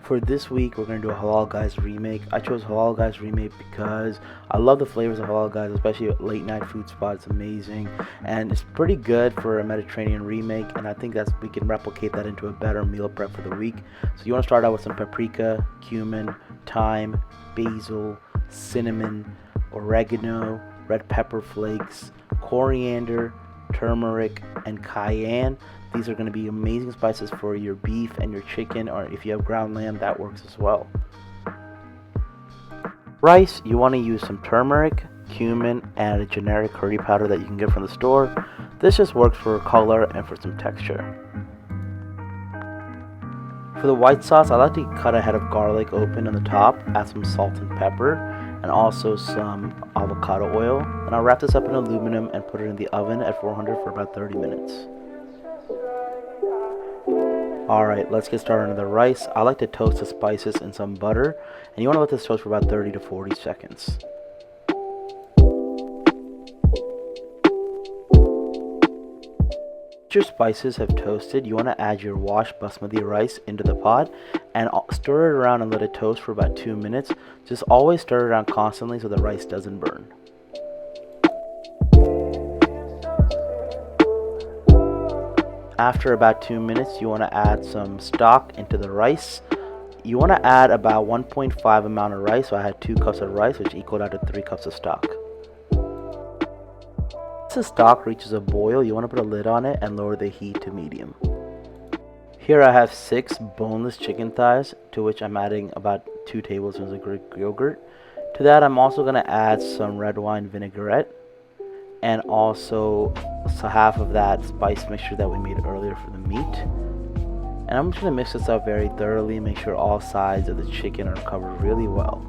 For this week, we're going to do a Halal Guys remake. I chose Halal Guys remake because I love the flavors of Halal Guys, especially at late night food spot. It's amazing, and it's pretty good for a Mediterranean remake, and I think we can replicate that into a better meal prep for the week. So you want to start out with some paprika, cumin, thyme, basil, cinnamon, oregano, red pepper flakes, coriander, turmeric, and cayenne. These are going to be amazing spices for your beef and your chicken, or if you have ground lamb, that works as well. Rice, you want to use some turmeric, cumin, and a generic curry powder that you can get from the store. This just works for color and for some texture. For the white sauce, I like to cut a head of garlic open on the top, add some salt and pepper, and also some avocado oil. And I'll wrap this up in aluminum and put it in the oven at 400 for about 30 minutes. Alright, let's get started on the rice. I like to toast the spices in some butter, and you want to let this toast for about 30 to 40 seconds. Once your spices have toasted, you want to add your washed basmati rice into the pot and stir it around and let it toast for about 2 minutes. Just always stir it around constantly so the rice doesn't burn. After about 2 minutes, you want to add some stock into the rice. You want to add about 1.5 amount of rice, so I had 2 cups of rice, which equaled out to 3 cups of stock. Once the stock reaches a boil, you want to put a lid on it and lower the heat to medium. Here I have 6 boneless chicken thighs, to which I'm adding about 2 tablespoons of Greek yogurt. To that, I'm also going to add some red wine vinaigrette, and also half of that spice mixture that we made earlier for the meat. And I'm just going to mix this up very thoroughly, make sure all sides of the chicken are covered really well.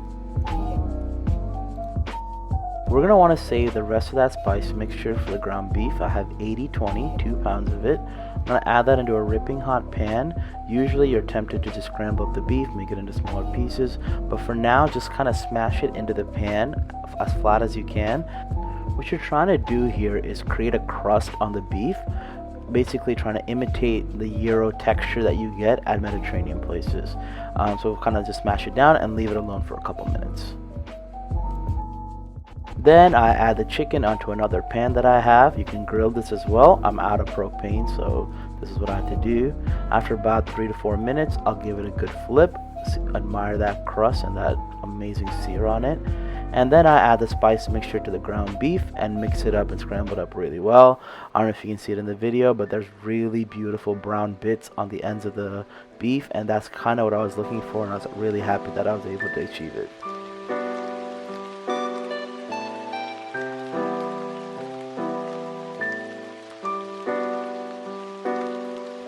We're going to want to save the rest of that spice mixture for the ground beef. I have 80-20, 2 pounds of it. I'm going to add that into a ripping hot pan. Usually you're tempted to just scramble up the beef, make it into smaller pieces, but for now just kind of smash it into the pan as flat as you can. What you're trying to do here is create a crust on the beef, basically trying to imitate the gyro texture that you get at Mediterranean places. So kind of just smash it down and leave it alone for a couple minutes. Then I add the chicken onto another pan that I have. You can grill this as well. I'm out of propane, so this is what I have to do. After about 3 to 4 minutes, I'll give it a good flip. Admire that crust and that amazing sear on it. And then I add the spice mixture to the ground beef and mix it up and scramble it up really well. I don't know if you can see it in the video, but there's really beautiful brown bits on the ends of the beef, and that's kind of what I was looking for, and I was really happy that I was able to achieve it.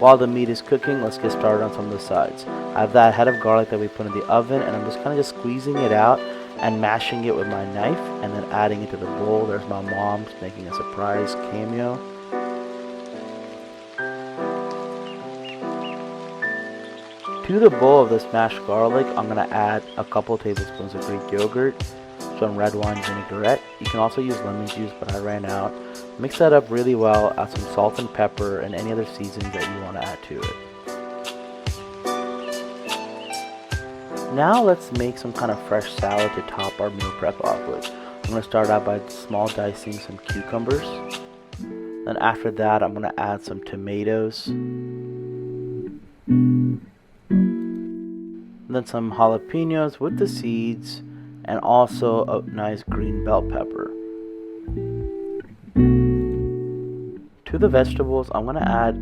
While the meat is cooking, let's get started on some of the sides. I have that head of garlic that we put in the oven, and I'm just kind of squeezing it out and mashing it with my knife and then adding it to the bowl. There's my mom making a surprise cameo. To the bowl of this mashed garlic, I'm going to add a couple tablespoons of Greek yogurt, some red wine vinaigrette. You can also use lemon juice, but I ran out. Mix that up really well, add some salt and pepper and any other seasonings that you want to add to it. Now let's make some kind of fresh salad to top our meal prep off with. I'm going to start out by small dicing some cucumbers. Then after that, I'm going to add some tomatoes. And then some jalapenos with the seeds, and also a nice green bell pepper. To the vegetables, I'm going to add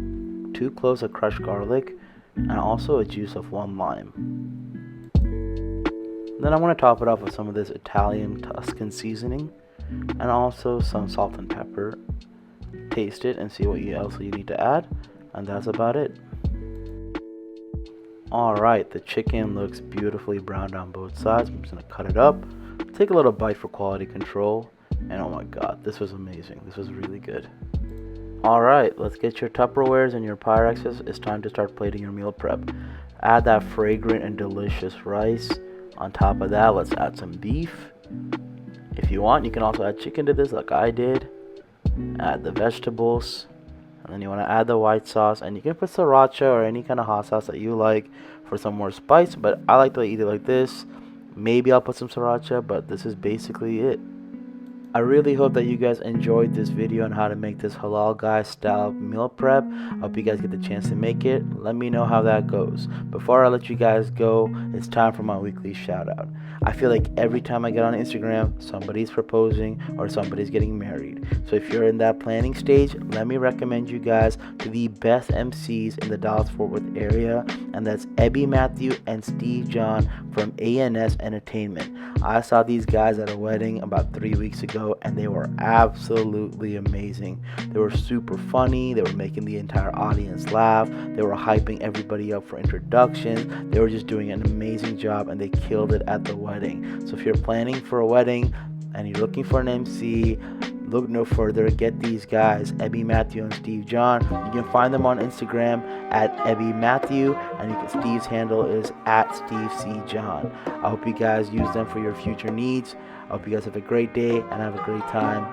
2 cloves of crushed garlic and also a juice of 1 lime. Then I'm going to top it off with some of this Italian Tuscan seasoning and also some salt and pepper. Taste it and see what else you need to add, and that's about it. Alright, the chicken looks beautifully browned on both sides. I'm just going to cut it up, take a little bite for quality control, and oh my god, this was amazing. This was really good. Alright, let's get your Tupperwares and your Pyrexes. It's time to start plating your meal prep. Add that fragrant and delicious rice. On top of that, let's add some beef. If you want, you can also add chicken to this like I did. Add the vegetables. and then you want to add the white sauce, and you can put sriracha or any kind of hot sauce that you like for some more spice, but I like to eat it like this. Maybe I'll put some sriracha, but this is basically it. I really hope that you guys enjoyed this video on how to make this halal guy style meal prep. I hope you guys get the chance to make it. Let me know how that goes. Before I let you guys go, it's time for my weekly shout out. I feel like every time I get on Instagram, somebody's proposing or somebody's getting married. So if you're in that planning stage, let me recommend you guys to the best MCs in the Dallas-Fort Worth area, and that's Ebby Matthew and Steve John from ANS Entertainment. I saw these guys at a wedding about 3 weeks ago, and they were absolutely amazing. They were super funny. They were making the entire audience laugh. They were hyping everybody up for introductions. They were just doing an amazing job, and they killed it at the wedding. So if you're planning for a wedding and you're looking for an MC, look no further. Get these guys, Ebby Matthew and Steve John. You can find them on Instagram at Ebby Matthew, and Steve's handle is at Steve C. John. I hope you guys use them for your future needs. I hope you guys have a great day and have a great time.